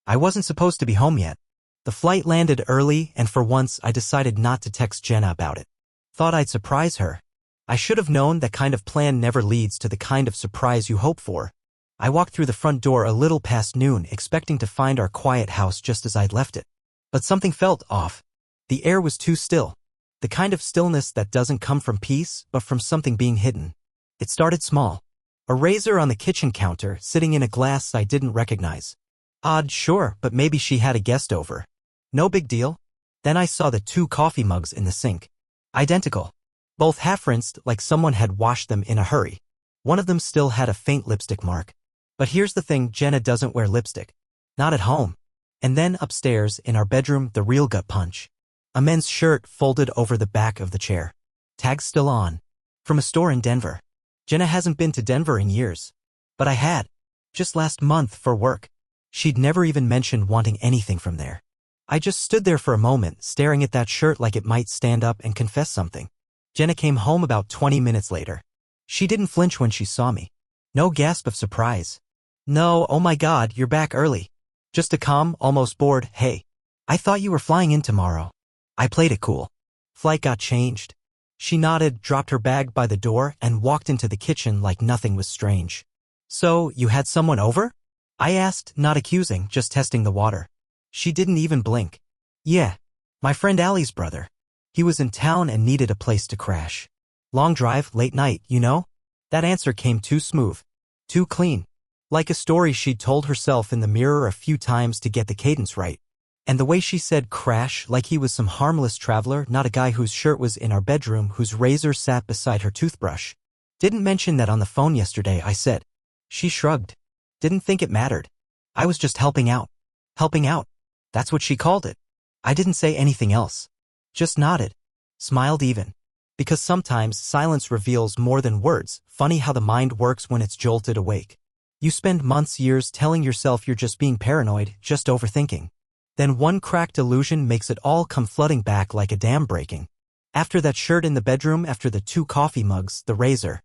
I wasn't supposed to be home yet. The flight landed early, and for once I decided not to text Jenna about it. Thought I'd surprise her. I should have known that kind of plan never leads to the kind of surprise you hope for. I walked through the front door a little past noon, expecting to find our quiet house just as I'd left it. But something felt off. The air was too still. The kind of stillness that doesn't come from peace, but from something being hidden. It started small. A razor on the kitchen counter, sitting in a glass I didn't recognize. Odd, sure, but maybe she had a guest over. No big deal. Then I saw the 2 coffee mugs in the sink. Identical. Both half-rinsed, like someone had washed them in a hurry. One of them still had a faint lipstick mark. But here's the thing, Jenna doesn't wear lipstick. Not at home. And then upstairs, in our bedroom, the real gut punch. A men's shirt folded over the back of the chair. Tag still on. From a store in Denver. Jenna hasn't been to Denver in years. But I had. Just last month for work. She'd never even mentioned wanting anything from there. I just stood there for a moment, staring at that shirt like it might stand up and confess something. Jenna came home about 20 minutes later. She didn't flinch when she saw me. No gasp of surprise. No, oh my God, you're back early. Just a calm, almost bored, hey. I thought you were flying in tomorrow. I played it cool. Flight got changed. She nodded, dropped her bag by the door, and walked into the kitchen like nothing was strange. So, you had someone over? I asked, not accusing, just testing the water. She didn't even blink. Yeah. My friend Allie's brother. He was in town and needed a place to crash. Long drive, late night, you know? That answer came too smooth. Too clean. Like a story she'd told herself in the mirror a few times to get the cadence right. And the way she said crash, like he was some harmless traveler, not a guy whose shirt was in our bedroom, whose razor sat beside her toothbrush. Didn't mention that on the phone yesterday, I said. She shrugged. Didn't think it mattered. I was just helping out. Helping out. That's what she called it. I didn't say anything else. Just nodded. Smiled even. Because sometimes silence reveals more than words. Funny how the mind works when it's jolted awake. You spend months, years telling yourself you're just being paranoid, just overthinking. Then one cracked illusion makes it all come flooding back like a dam breaking. After that shirt in the bedroom, after the 2 coffee mugs, the razor.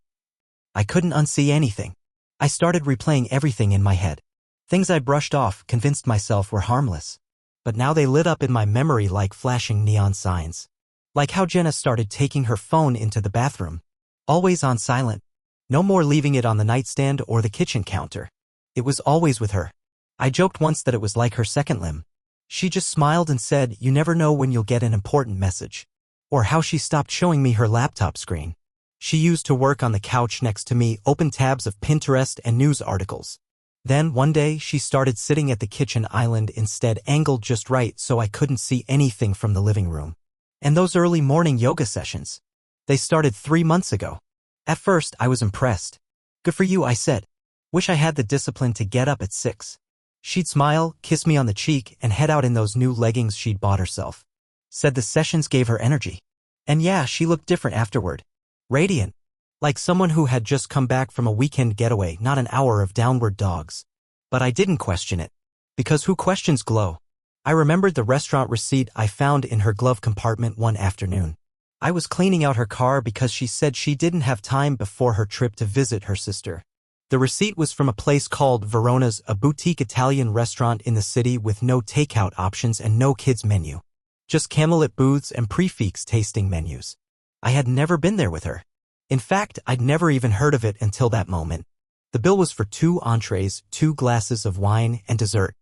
I couldn't unsee anything. I started replaying everything in my head. Things I brushed off, convinced myself were harmless. But now they lit up in my memory like flashing neon signs. Like how Jenna started taking her phone into the bathroom. Always on silent. No more leaving it on the nightstand or the kitchen counter. It was always with her. I joked once that it was like her second limb. She just smiled and said, you never know when you'll get an important message. Or how she stopped showing me her laptop screen. She used to work on the couch next to me, open tabs of Pinterest and news articles. Then, one day, she started sitting at the kitchen island instead, angled just right so I couldn't see anything from the living room. And those early morning yoga sessions. They started 3 months ago. At first, I was impressed. Good for you, I said. Wish I had the discipline to get up at 6. She'd smile, kiss me on the cheek, and head out in those new leggings she'd bought herself. Said the sessions gave her energy. And yeah, she looked different afterward. Radiant. Like someone who had just come back from a weekend getaway, not an hour of downward dogs. But I didn't question it. Because who questions glow? I remembered the restaurant receipt I found in her glove compartment one afternoon. I was cleaning out her car because she said she didn't have time before her trip to visit her sister. The receipt was from a place called Verona's, a boutique Italian restaurant in the city with no takeout options and no kids menu. Just Camelot booths and prefix tasting menus. I had never been there with her. In fact, I'd never even heard of it until that moment. The bill was for 2 entrees, 2 glasses of wine, and dessert.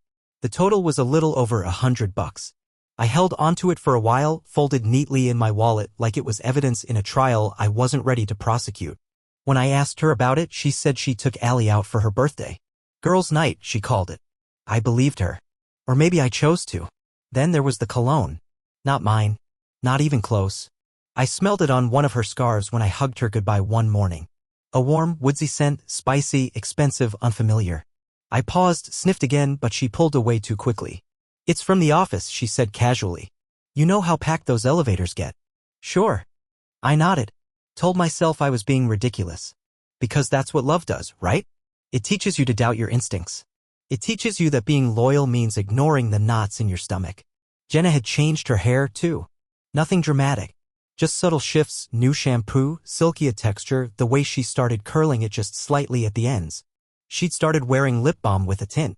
The total was a little over $100. I held onto it for a while, folded neatly in my wallet like it was evidence in a trial I wasn't ready to prosecute. When I asked her about it, she said she took Allie out for her birthday. Girls' night, she called it. I believed her. Or maybe I chose to. Then there was the cologne. Not mine. Not even close. I smelled it on one of her scarves when I hugged her goodbye one morning. A warm, woodsy scent, spicy, expensive, unfamiliar. I paused, sniffed again, but she pulled away too quickly. It's from the office, she said casually. You know how packed those elevators get. Sure. I nodded. Told myself I was being ridiculous. Because that's what love does, right? It teaches you to doubt your instincts. It teaches you that being loyal means ignoring the knots in your stomach. Jenna had changed her hair, too. Nothing dramatic. Just subtle shifts, new shampoo, silky a texture, the way she started curling it just slightly at the ends. She'd started wearing lip balm with a tint.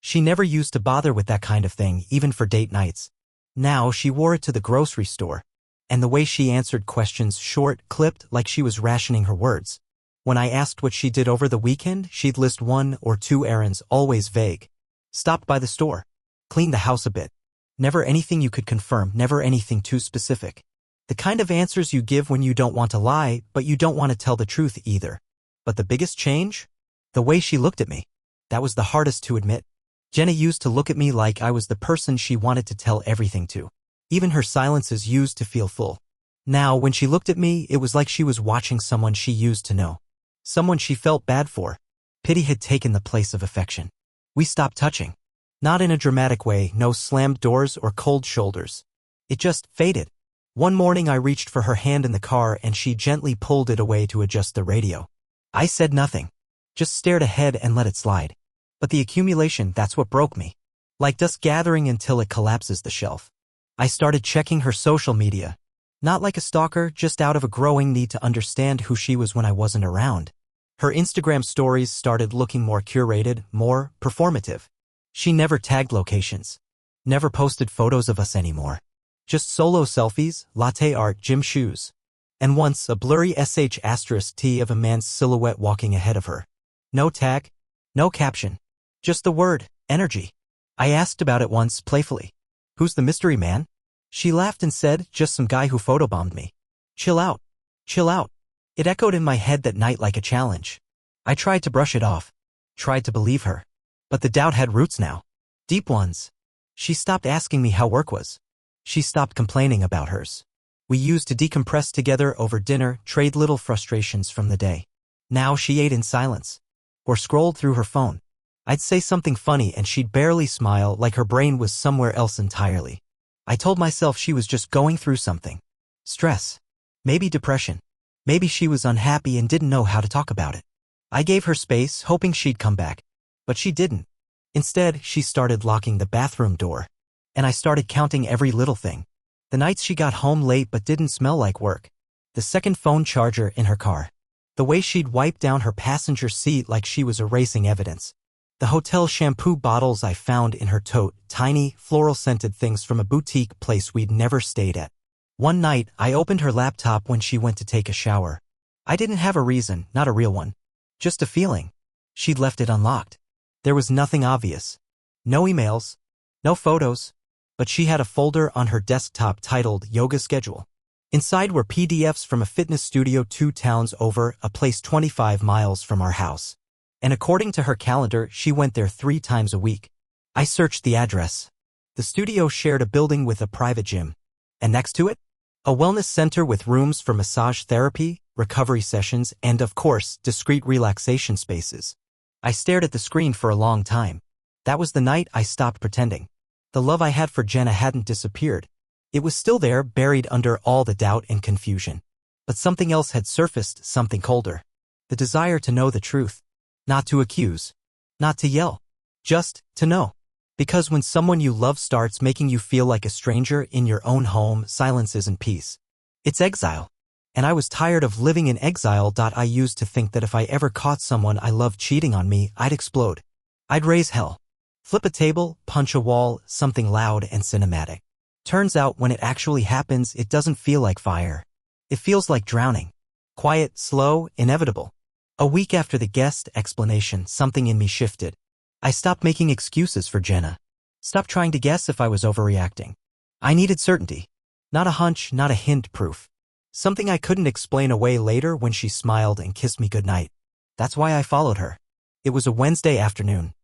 She never used to bother with that kind of thing, even for date nights. Now she wore it to the grocery store. And the way she answered questions, short, clipped, like she was rationing her words. When I asked what she did over the weekend, she'd list 1 or 2 errands, always vague. Stopped by the store. Cleaned the house a bit. Never anything you could confirm, never anything too specific. The kind of answers you give when you don't want to lie, but you don't want to tell the truth either. But the biggest change? The way she looked at me. That was the hardest to admit. Jenna used to look at me like I was the person she wanted to tell everything to. Even her silences used to feel full. Now, when she looked at me, it was like she was watching someone she used to know. Someone she felt bad for. Pity had taken the place of affection. We stopped touching. Not in a dramatic way, no slammed doors or cold shoulders. It just faded. One morning I reached for her hand in the car and she gently pulled it away to adjust the radio. I said nothing. Just stared ahead and let it slide. But the accumulation, that's what broke me. Like dust gathering until it collapses the shelf. I started checking her social media. Not like a stalker, just out of a growing need to understand who she was when I wasn't around. Her Instagram stories started looking more curated, more performative. She never tagged locations. Never posted photos of us anymore. Just solo selfies, latte art, gym shoes. And once a blurry *T of a man's silhouette walking ahead of her. No tag, no caption. Just the word, energy. I asked about it once, playfully. Who's the mystery man? She laughed and said, just some guy who photobombed me. Chill out. Chill out. It echoed in my head that night like a challenge. I tried to brush it off. Tried to believe her. But the doubt had roots now. Deep ones. She stopped asking me how work was. She stopped complaining about hers. We used to decompress together over dinner, trade little frustrations from the day. Now she ate in silence. Or scrolled through her phone. I'd say something funny and she'd barely smile, like her brain was somewhere else entirely. I told myself she was just going through something. Stress. Maybe depression. Maybe she was unhappy and didn't know how to talk about it. I gave her space, hoping she'd come back. But she didn't. Instead, she started locking the bathroom door. And I started counting every little thing. The nights she got home late but didn't smell like work. The second phone charger in her car. The way she'd wipe down her passenger seat like she was erasing evidence. The hotel shampoo bottles I found in her tote, tiny, floral-scented things from a boutique place we'd never stayed at. One night, I opened her laptop when she went to take a shower. I didn't have a reason, not a real one. Just a feeling. She'd left it unlocked. There was nothing obvious. No emails. No photos. But she had a folder on her desktop titled Yoga Schedule. Inside were PDFs from a fitness studio 2 towns over, a place 25 miles from our house. And according to her calendar, she went there 3 times a week. I searched the address. The studio shared a building with a private gym. And next to it? A wellness center with rooms for massage therapy, recovery sessions, and of course, discreet relaxation spaces. I stared at the screen for a long time. That was the night I stopped pretending. The love I had for Jenna hadn't disappeared. It was still there, buried under all the doubt and confusion. But something else had surfaced, something colder. The desire to know the truth. Not to accuse. Not to yell. Just to know. Because when someone you love starts making you feel like a stranger in your own home, silence isn't peace. It's exile. And I was tired of living in exile. I used to think that if I ever caught someone I loved cheating on me, I'd explode. I'd raise hell. Flip a table, punch a wall, something loud and cinematic. Turns out when it actually happens, it doesn't feel like fire. It feels like drowning. Quiet, slow, inevitable. A week after the guest explanation, something in me shifted. I stopped making excuses for Jenna. Stopped trying to guess if I was overreacting. I needed certainty. Not a hunch, not a hint, proof. Something I couldn't explain away later when she smiled and kissed me goodnight. That's why I followed her. It was a Wednesday afternoon.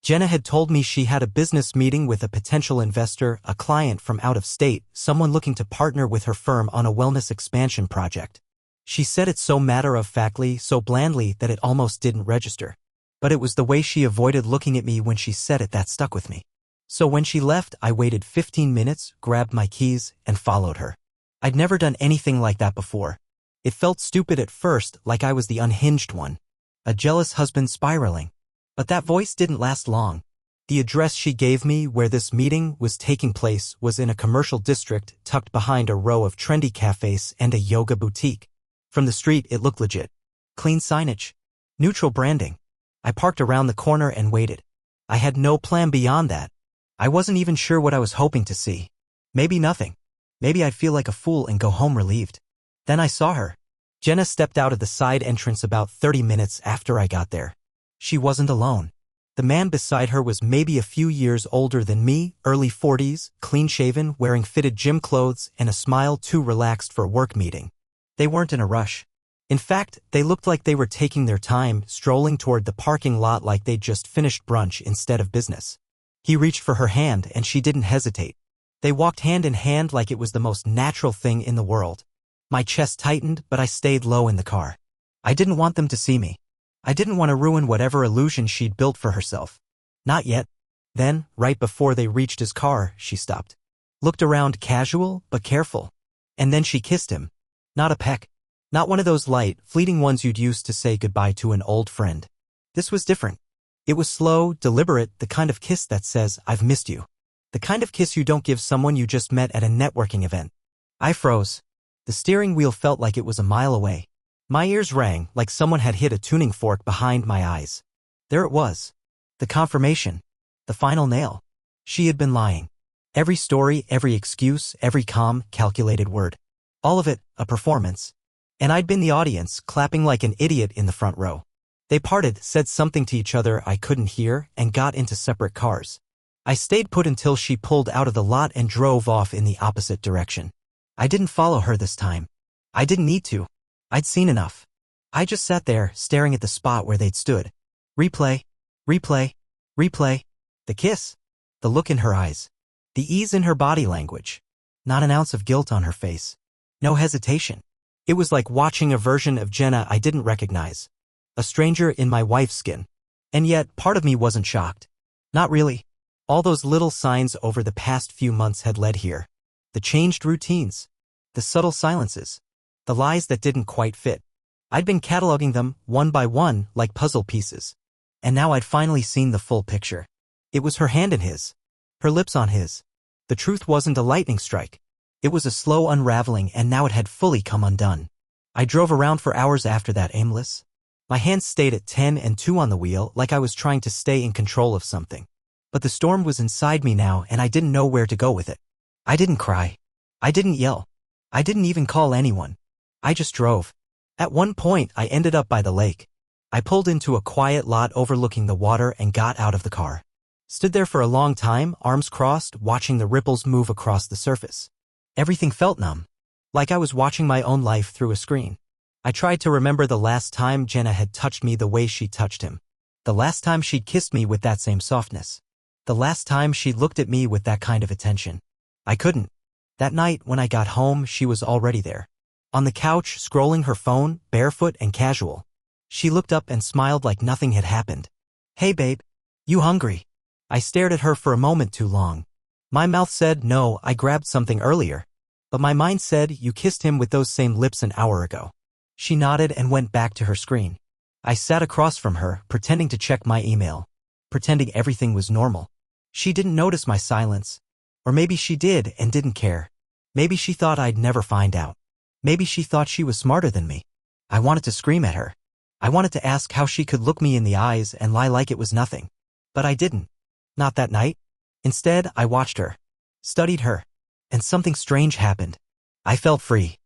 Jenna had told me she had a business meeting with a potential investor, a client from out of state, someone looking to partner with her firm on a wellness expansion project. She said it so matter-of-factly, so blandly that it almost didn't register. But it was the way she avoided looking at me when she said it that stuck with me. So when she left, I waited 15 minutes, grabbed my keys, and followed her. I'd never done anything like that before. It felt stupid at first, like I was the unhinged one. A jealous husband spiraling. But that voice didn't last long. The address she gave me where this meeting was taking place was in a commercial district tucked behind a row of trendy cafes and a yoga boutique. From the street, it looked legit. Clean signage. Neutral branding. I parked around the corner and waited. I had no plan beyond that. I wasn't even sure what I was hoping to see. Maybe nothing. Maybe I'd feel like a fool and go home relieved. Then I saw her. Jenna stepped out of the side entrance about 30 minutes after I got there. She wasn't alone. The man beside her was maybe a few years older than me, early 40s, clean-shaven, wearing fitted gym clothes and a smile too relaxed for a work meeting. They weren't in a rush. In fact, they looked like they were taking their time, strolling toward the parking lot like they'd just finished brunch instead of business. He reached for her hand and she didn't hesitate. They walked hand in hand like it was the most natural thing in the world. My chest tightened, but I stayed low in the car. I didn't want them to see me. I didn't want to ruin whatever illusion she'd built for herself. Not yet. Then, right before they reached his car, she stopped. Looked around casual, but careful. And then she kissed him. Not a peck. Not one of those light, fleeting ones you'd use to say goodbye to an old friend. This was different. It was slow, deliberate, the kind of kiss that says, "I've missed you." The kind of kiss you don't give someone you just met at a networking event. I froze. The steering wheel felt like it was a mile away. My ears rang like someone had hit a tuning fork behind my eyes. There it was. The confirmation. The final nail. She had been lying. Every story, every excuse, every calm, calculated word. All of it, a performance. And I'd been the audience, clapping like an idiot in the front row. They parted, said something to each other I couldn't hear, and got into separate cars. I stayed put until she pulled out of the lot and drove off in the opposite direction. I didn't follow her this time. I didn't need to. I'd seen enough. I just sat there, staring at the spot where they'd stood. Replay. Replay. Replay. The kiss. The look in her eyes. The ease in her body language. Not an ounce of guilt on her face. No hesitation. It was like watching a version of Jenna I didn't recognize. A stranger in my wife's skin. And yet, part of me wasn't shocked. Not really. All those little signs over the past few months had led here. The changed routines. The subtle silences. The lies that didn't quite fit. I'd been cataloging them, one by one, like puzzle pieces. And now I'd finally seen the full picture. It was her hand in his. Her lips on his. The truth wasn't a lightning strike. It was a slow unraveling, and now it had fully come undone. I drove around for hours after that, aimless. My hands stayed at 10 and 2 on the wheel, like I was trying to stay in control of something. But the storm was inside me now, and I didn't know where to go with it. I didn't cry. I didn't yell. I didn't even call anyone. I just drove. At one point, I ended up by the lake. I pulled into a quiet lot overlooking the water and got out of the car. Stood there for a long time, arms crossed, watching the ripples move across the surface. Everything felt numb. Like I was watching my own life through a screen. I tried to remember the last time Jenna had touched me the way she touched him. The last time she'd kissed me with that same softness. The last time she looked at me with that kind of attention. I couldn't. That night, when I got home, she was already there. On the couch, scrolling her phone, barefoot and casual. She looked up and smiled like nothing had happened. "Hey babe, you hungry?" I stared at her for a moment too long. My mouth said, "No, I grabbed something earlier." But my mind said, "You kissed him with those same lips an hour ago." She nodded and went back to her screen. I sat across from her, pretending to check my email. Pretending everything was normal. She didn't notice my silence. Or maybe she did and didn't care. Maybe she thought I'd never find out. Maybe she thought she was smarter than me. I wanted to scream at her. I wanted to ask how she could look me in the eyes and lie like it was nothing. But I didn't. Not that night. Instead, I watched her. Studied her. And something strange happened. I felt free.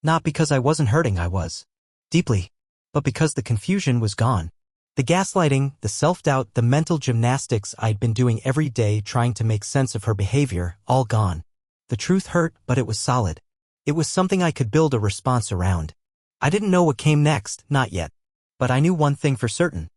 Not because I wasn't hurting, I was. Deeply. But because the confusion was gone. The gaslighting, the self-doubt, the mental gymnastics I'd been doing every day trying to make sense of her behavior, all gone. The truth hurt, but it was solid. It was something I could build a response around. I didn't know what came next, not yet. But I knew one thing for certain.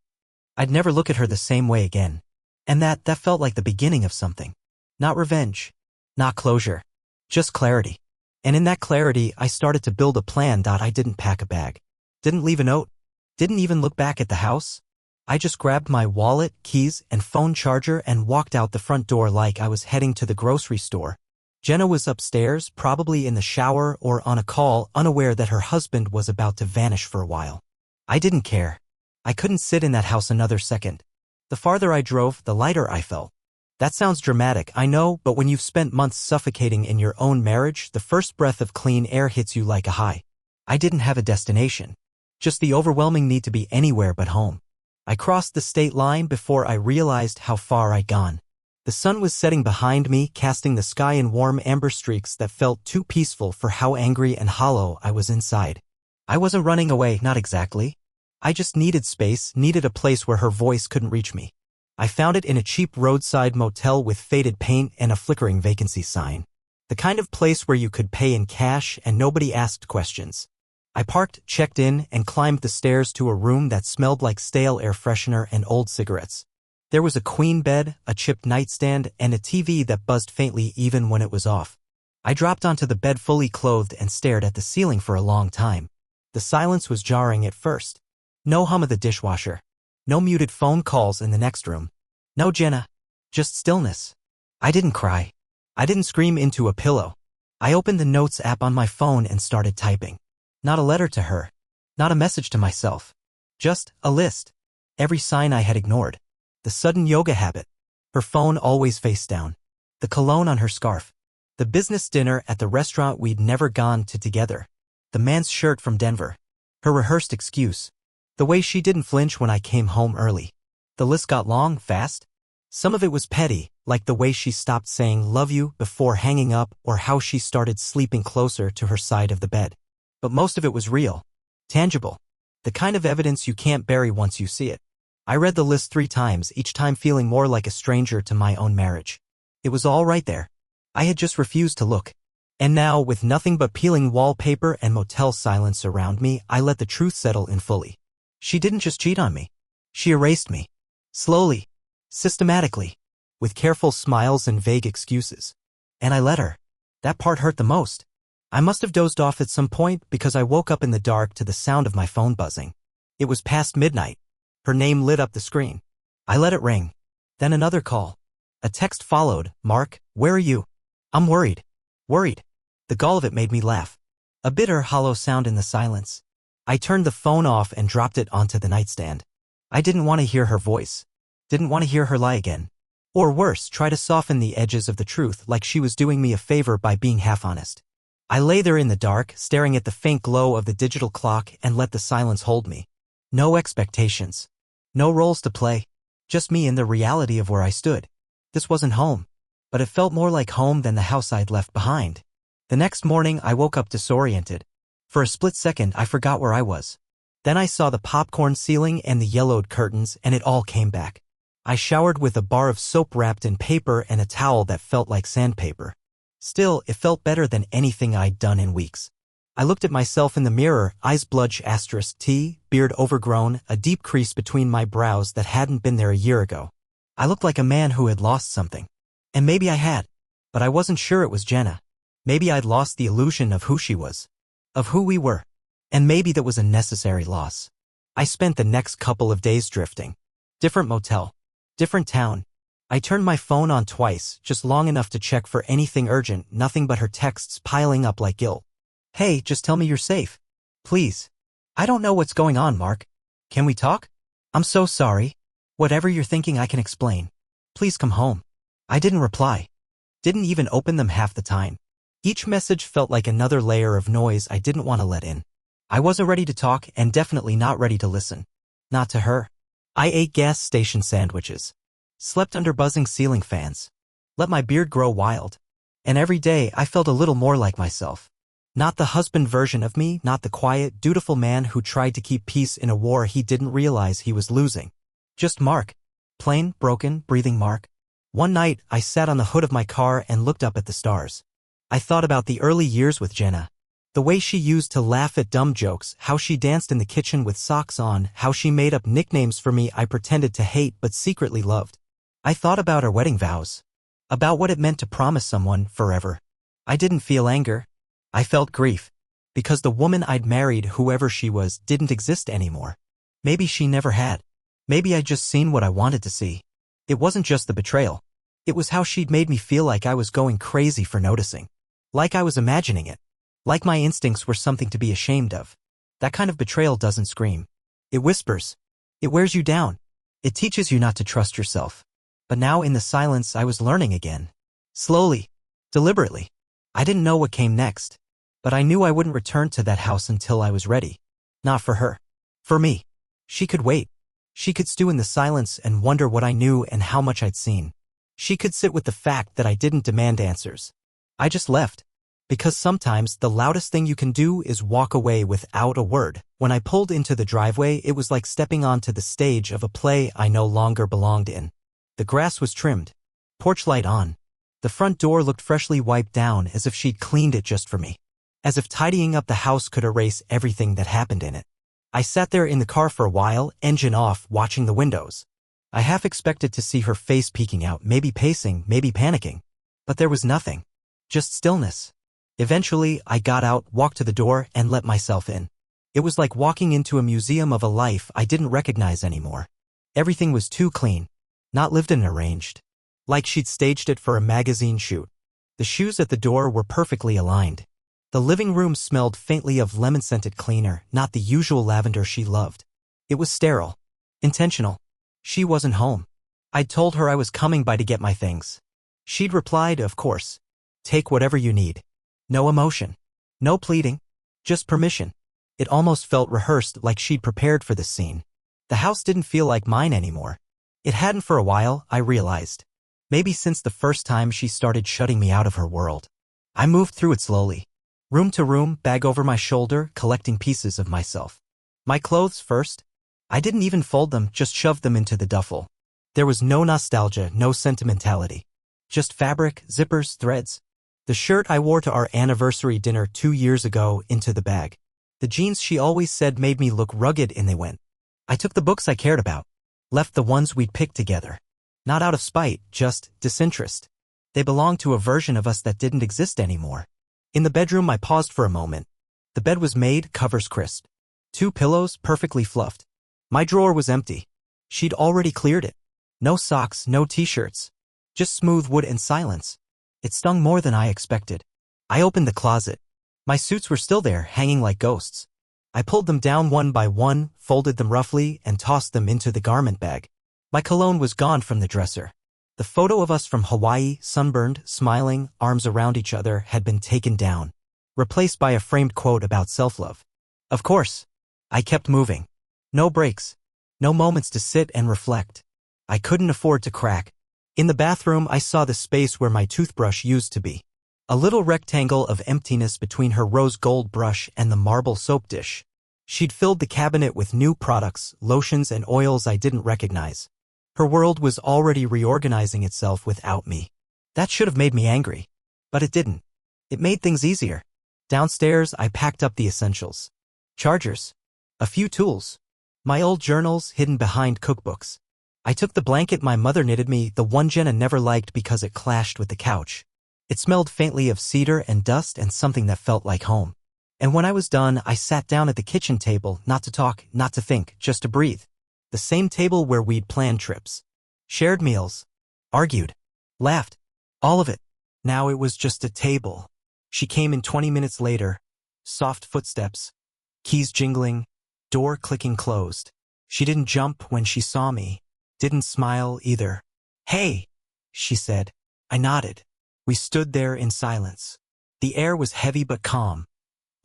I'd never look at her the same way again. And that felt like the beginning of something. Not revenge. Not closure. Just clarity. And in that clarity, I started to build a plan. I didn't pack a bag. Didn't leave a note. Didn't even look back at the house. I just grabbed my wallet, keys, and phone charger and walked out the front door like I was heading to the grocery store. Jenna was upstairs, probably in the shower or on a call, unaware that her husband was about to vanish for a while. I didn't care. I couldn't sit in that house another second. The farther I drove, the lighter I felt. That sounds dramatic, I know, but when you've spent months suffocating in your own marriage, the first breath of clean air hits you like a high. I didn't have a destination. Just the overwhelming need to be anywhere but home. I crossed the state line before I realized how far I'd gone. The sun was setting behind me, casting the sky in warm amber streaks that felt too peaceful for how angry and hollow I was inside. I wasn't running away, not exactly. I just needed space, needed a place where her voice couldn't reach me. I found it in a cheap roadside motel with faded paint and a flickering vacancy sign. The kind of place where you could pay in cash and nobody asked questions. I parked, checked in, and climbed the stairs to a room that smelled like stale air freshener and old cigarettes. There was a queen bed, a chipped nightstand, and a TV that buzzed faintly even when it was off. I dropped onto the bed fully clothed and stared at the ceiling for a long time. The silence was jarring at first. No hum of the dishwasher. No muted phone calls in the next room. No Jenna. Just stillness. I didn't cry. I didn't scream into a pillow. I opened the Notes app on my phone and started typing. Not a letter to her. Not a message to myself. Just a list. Every sign I had ignored. The sudden yoga habit. Her phone always face down. The cologne on her scarf. The business dinner at the restaurant we'd never gone to together. The man's shirt from Denver. Her rehearsed excuse. The way she didn't flinch when I came home early. The list got long, fast. Some of it was petty, like the way she stopped saying love you before hanging up or how she started sleeping closer to her side of the bed. But most of it was real. Tangible. The kind of evidence you can't bury once you see it. I read the list 3 times, each time feeling more like a stranger to my own marriage. It was all right there. I had just refused to look. And now, with nothing but peeling wallpaper and motel silence around me, I let the truth settle in fully. She didn't just cheat on me. She erased me. Slowly. Systematically. With careful smiles and vague excuses. And I let her. That part hurt the most. I must have dozed off at some point because I woke up in the dark to the sound of my phone buzzing. It was past midnight. Her name lit up the screen. I let it ring. Then another call. A text followed. Mark, where are you? I'm worried. Worried. The gall of it made me laugh. A bitter, hollow sound in the silence. I turned the phone off and dropped it onto the nightstand. I didn't want to hear her voice. Didn't want to hear her lie again. Or worse, try to soften the edges of the truth like she was doing me a favor by being half honest. I lay there in the dark, staring at the faint glow of the digital clock and let the silence hold me. No expectations. No roles to play. Just me and the reality of where I stood. This wasn't home. But it felt more like home than the house I'd left behind. The next morning, I woke up disoriented. For a split second, I forgot where I was. Then I saw the popcorn ceiling and the yellowed curtains, and it all came back. I showered with a bar of soap wrapped in paper and a towel that felt like sandpaper. Still, it felt better than anything I'd done in weeks. I looked at myself in the mirror, eyes bludge *T, beard overgrown, a deep crease between my brows that hadn't been there a year ago. I looked like a man who had lost something. And maybe I had. But I wasn't sure it was Jenna. Maybe I'd lost the illusion of who she was. Of who we were. And maybe that was a necessary loss. I spent the next couple of days drifting. Different motel. Different town. I turned my phone on twice, just long enough to check for anything urgent, nothing but her texts piling up like guilt. Hey, just tell me you're safe. Please. I don't know what's going on, Mark. Can we talk? I'm so sorry. Whatever you're thinking I can explain. Please come home. I didn't reply. Didn't even open them half the time. Each message felt like another layer of noise I didn't want to let in. I wasn't ready to talk and definitely not ready to listen. Not to her. I ate gas station sandwiches. Slept under buzzing ceiling fans. Let my beard grow wild. And every day I felt a little more like myself. Not the husband version of me, not the quiet, dutiful man who tried to keep peace in a war he didn't realize he was losing. Just Mark. Plain, broken, breathing Mark. One night, I sat on the hood of my car and looked up at the stars. I thought about the early years with Jenna. The way she used to laugh at dumb jokes, how she danced in the kitchen with socks on, how she made up nicknames for me I pretended to hate but secretly loved. I thought about our wedding vows. About what it meant to promise someone forever. I didn't feel anger. I felt grief. Because the woman I'd married, whoever she was, didn't exist anymore. Maybe she never had. Maybe I'd just seen what I wanted to see. It wasn't just the betrayal. It was how she'd made me feel like I was going crazy for noticing. Like I was imagining it. Like my instincts were something to be ashamed of. That kind of betrayal doesn't scream. It whispers. It wears you down. It teaches you not to trust yourself. But now in the silence I was learning again. Slowly. Deliberately. I didn't know what came next. But I knew I wouldn't return to that house until I was ready. Not for her. For me. She could wait. She could stew in the silence and wonder what I knew and how much I'd seen. She could sit with the fact that I didn't demand answers. I just left. Because sometimes the loudest thing you can do is walk away without a word. When I pulled into the driveway, it was like stepping onto the stage of a play I no longer belonged in. The grass was trimmed. Porch light on. The front door looked freshly wiped down as if she'd cleaned it just for me. As if tidying up the house could erase everything that happened in it. I sat there in the car for a while, engine off, watching the windows. I half expected to see her face peeking out, maybe pacing, maybe panicking. But there was nothing. Just stillness. Eventually, I got out, walked to the door, and let myself in. It was like walking into a museum of a life I didn't recognize anymore. Everything was too clean. Not lived in and arranged. Like she'd staged it for a magazine shoot. The shoes at the door were perfectly aligned. The living room smelled faintly of lemon-scented cleaner, not the usual lavender she loved. It was sterile. Intentional. She wasn't home. I'd told her I was coming by to get my things. She'd replied, of course. Take whatever you need. No emotion. No pleading. Just permission. It almost felt rehearsed, like she'd prepared for this scene. The house didn't feel like mine anymore. It hadn't for a while, I realized. Maybe since the first time she started shutting me out of her world. I moved through it slowly. Room to room, bag over my shoulder, collecting pieces of myself. My clothes first. I didn't even fold them, just shoved them into the duffel. There was no nostalgia, no sentimentality. Just fabric, zippers, threads. The shirt I wore to our anniversary dinner 2 years ago into the bag. The jeans she always said made me look rugged, and they went. I took the books I cared about. Left the ones we'd picked together. Not out of spite, just disinterest. They belonged to a version of us that didn't exist anymore. In the bedroom, I paused for a moment. The bed was made, covers crisp. 2 pillows, perfectly fluffed. My drawer was empty. She'd already cleared it. No socks, no t-shirts. Just smooth wood and silence. It stung more than I expected. I opened the closet. My suits were still there, hanging like ghosts. I pulled them down one by one, folded them roughly, and tossed them into the garment bag. My cologne was gone from the dresser. The photo of us from Hawaii, sunburned, smiling, arms around each other, had been taken down, replaced by a framed quote about self-love. Of course. I kept moving. No breaks. No moments to sit and reflect. I couldn't afford to crack. In the bathroom, I saw the space where my toothbrush used to be. A little rectangle of emptiness between her rose gold brush and the marble soap dish. She'd filled the cabinet with new products, lotions and oils I didn't recognize. Her world was already reorganizing itself without me. That should have made me angry. But it didn't. It made things easier. Downstairs, I packed up the essentials. Chargers. A few tools. My old journals hidden behind cookbooks. I took the blanket my mother knitted me, the one Jenna never liked because it clashed with the couch. It smelled faintly of cedar and dust and something that felt like home. And when I was done, I sat down at the kitchen table, not to talk, not to think, just to breathe. The same table where we'd planned trips. Shared meals. Argued. Laughed. All of it. Now it was just a table. She came in 20 minutes later. Soft footsteps. Keys jingling. Door clicking closed. She didn't jump when she saw me. Didn't smile either. Hey, she said. I nodded. We stood there in silence. The air was heavy but calm.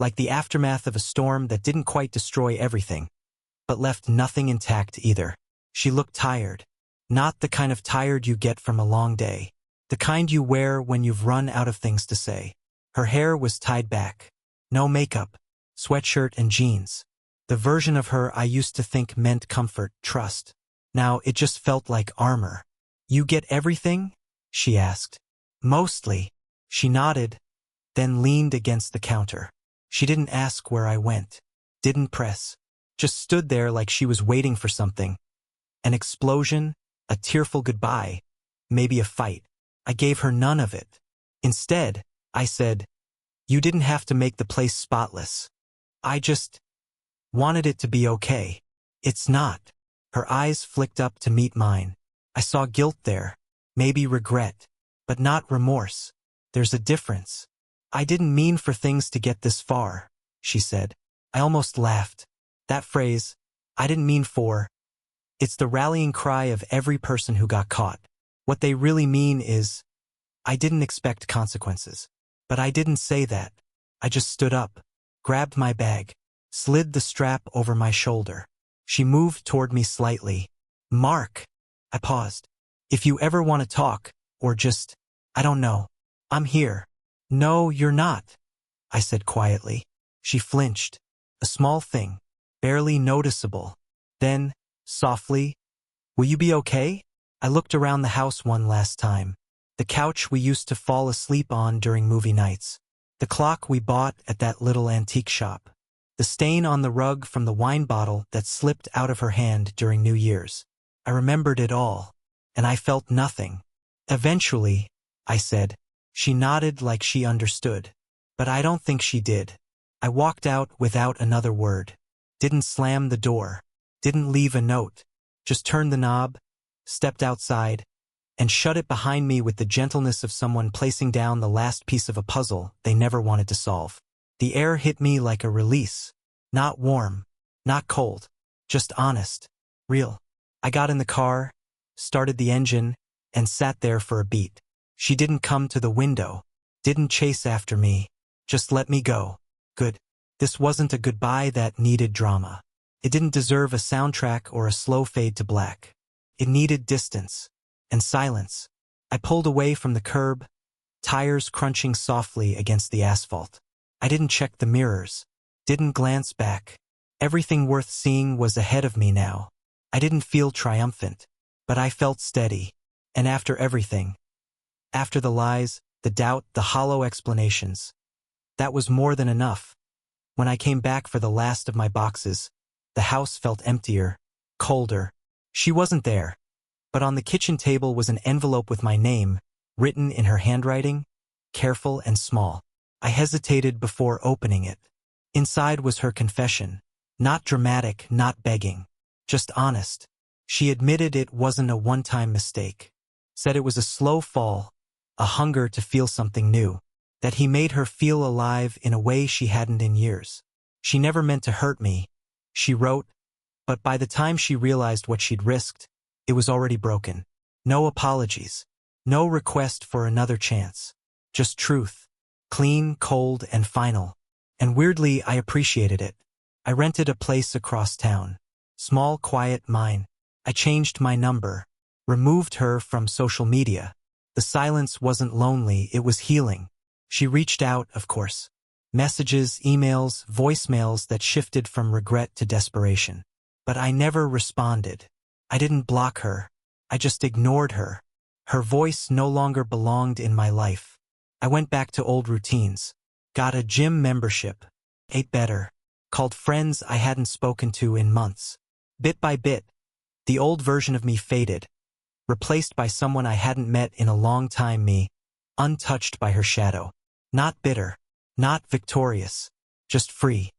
Like the aftermath of a storm that didn't quite destroy everything, but left nothing intact either. She looked tired. Not the kind of tired you get from a long day. The kind you wear when you've run out of things to say. Her hair was tied back. No makeup. Sweatshirt and jeans. The version of her I used to think meant comfort, trust. Now it just felt like armor. You get everything? She asked. Mostly. She nodded, then leaned against the counter. She didn't ask where I went. Didn't press. Just stood there like she was waiting for something. An explosion, a tearful goodbye, maybe a fight. I gave her none of it. Instead, I said, you didn't have to make the place spotless. I just wanted it to be okay. It's not. Her eyes flicked up to meet mine. I saw guilt there, maybe regret, but not remorse. There's a difference. I didn't mean for things to get this far, she said. I almost laughed. That phrase, I didn't mean for. It's the rallying cry of every person who got caught. What they really mean is, I didn't expect consequences. But I didn't say that. I just stood up, grabbed my bag, slid the strap over my shoulder. She moved toward me slightly. Mark. I paused. If you ever want to talk, or just, I don't know. I'm here. No, you're not, I said quietly. She flinched. A small thing. Barely noticeable. Then, softly, will you be okay? I looked around the house one last time. The couch we used to fall asleep on during movie nights. The clock we bought at that little antique shop. The stain on the rug from the wine bottle that slipped out of her hand during New Year's. I remembered it all, and I felt nothing. Eventually, I said. She nodded like she understood. But I don't think she did. I walked out without another word. Didn't slam the door. Didn't leave a note. Just turned the knob, stepped outside, and shut it behind me with the gentleness of someone placing down the last piece of a puzzle they never wanted to solve. The air hit me like a release. Not warm, not cold, just honest, real. I got in the car, started the engine, and sat there for a beat. She didn't come to the window, didn't chase after me, just let me go. Good. This wasn't a goodbye that needed drama. It didn't deserve a soundtrack or a slow fade to black. It needed distance and silence. I pulled away from the curb, tires crunching softly against the asphalt. I didn't check the mirrors, didn't glance back. Everything worth seeing was ahead of me now. I didn't feel triumphant, but I felt steady. And after everything, after the lies, the doubt, the hollow explanations, that was more than enough. When I came back for the last of my boxes, the house felt emptier, colder. She wasn't there, but on the kitchen table was an envelope with my name, written in her handwriting, careful and small. I hesitated before opening it. Inside was her confession. Not dramatic, not begging. Just honest. She admitted it wasn't a one-time mistake. Said it was a slow fall, a hunger to feel something new. That he made her feel alive in a way she hadn't in years. She never meant to hurt me, she wrote, but by the time she realized what she'd risked, it was already broken. No apologies. No request for another chance. Just truth. Clean, cold, and final. And weirdly, I appreciated it. I rented a place across town. Small, quiet, mine. I changed my number. Removed her from social media. The silence wasn't lonely, it was healing. She reached out, of course. Messages, emails, voicemails that shifted from regret to desperation. But I never responded. I didn't block her. I just ignored her. Her voice no longer belonged in my life. I went back to old routines. Got a gym membership. Ate better. Called friends I hadn't spoken to in months. Bit by bit, the old version of me faded. Replaced by someone I hadn't met in a long time, me, untouched by her shadow. Not bitter, not victorious, just free.